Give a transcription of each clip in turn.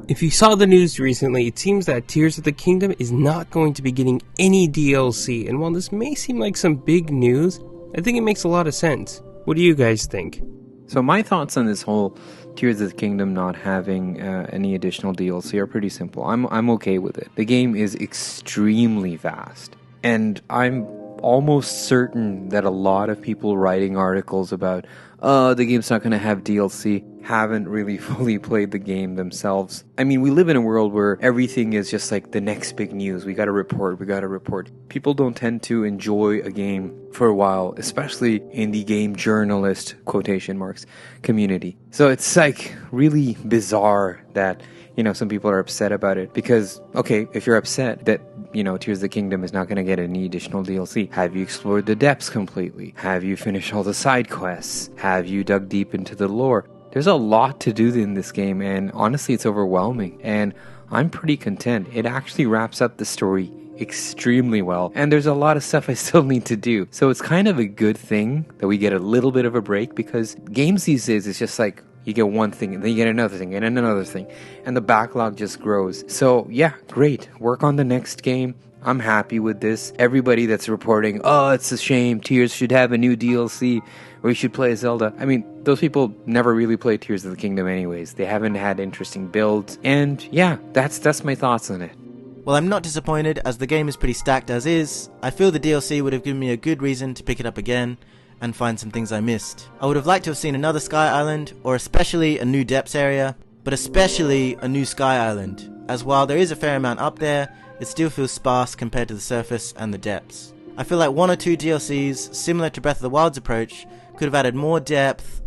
If you saw the news recently, it seems that Tears of the Kingdom is not going to be getting any DLC, and while this may seem like some big news, I think it makes a lot of sense. What do you guys think? So my thoughts on this whole Tears of the Kingdom not having any additional DLC are pretty simple. I'm okay with it. The game is extremely vast, and I'm almost certain that a lot of people writing articles about the game's not going to have DLC haven't really fully played the game themselves. I mean, we live in a world where everything is just like the next big news. We got to report. People don't tend to enjoy a game for a while, especially in the game journalist, quotation marks, community. So it's like really bizarre that, you know, some people are upset about it because, okay, if you're upset that, you know, Tears of the Kingdom is not going to get any additional DLC, have you explored the depths completely? Have you finished all the side quests? Have you dug deep into the lore? There's a lot to do in this game, and honestly, it's overwhelming, and I'm pretty content. It actually wraps up the story extremely well, and there's a lot of stuff I still need to do. So it's kind of a good thing that we get a little bit of a break, because games these days is just like, you get one thing, and then you get another thing, and then another thing, and the backlog just grows. So yeah, great. Work on the next game. I'm happy with this. Everybody that's reporting, oh, it's a shame, Tears should have a new DLC, or you should play Zelda. I mean, those people never really played Tears of the Kingdom anyways. They haven't had interesting builds, and yeah, that's my thoughts on it. Well, I'm not disappointed, as the game is pretty stacked as is. I feel the DLC would have given me a good reason to pick it up again and find some things I missed. I would have liked to have seen another Sky Island, or especially a new depths area, but especially a new Sky Island, as while there is a fair amount up there, it still feels sparse compared to the surface and the depths. I feel like 1 or 2 DLCs, similar to Breath of the Wild's approach, could have added more depth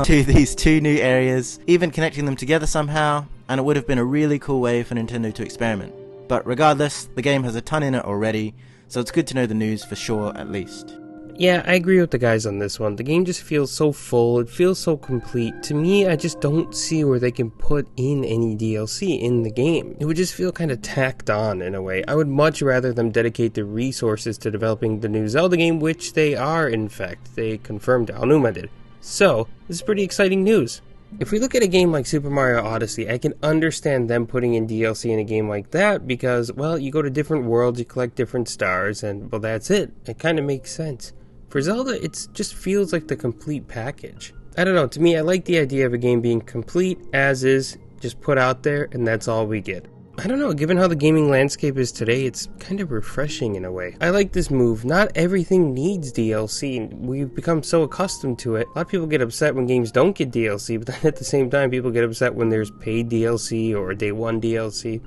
to these 2 new areas, even connecting them together somehow, and it would have been a really cool way for Nintendo to experiment. But regardless, the game has a ton in it already, so it's good to know the news for sure at least. Yeah, I agree with the guys on this one. The game just feels so full, it feels so complete. To me, I just don't see where they can put in any DLC in the game. It would just feel kind of tacked on in a way. I would much rather them dedicate the resources to developing the new Zelda game, which they are, in fact. They confirmed Aonuma did. So, this is pretty exciting news. If we look at a game like Super Mario Odyssey, I can understand them putting in DLC in a game like that because, well, you go to different worlds, you collect different stars, and, well, that's it. It kind of makes sense. For Zelda, it just feels like the complete package. I don't know, to me, I like the idea of a game being complete, as is, just put out there, and that's all we get. I don't know, given how the gaming landscape is today, it's kind of refreshing in a way. I like this move. Not everything needs DLC. We've become so accustomed to it. A lot of people get upset when games don't get DLC, but then at the same time, people get upset when there's paid DLC or day 1 DLC.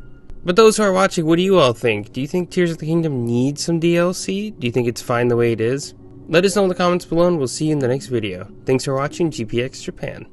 But those who are watching, what do you all think? Do you think Tears of the Kingdom needs some DLC? Do you think it's fine the way it is? Let us know in the comments below, and we'll see you in the next video. Thanks for watching GPX Japan.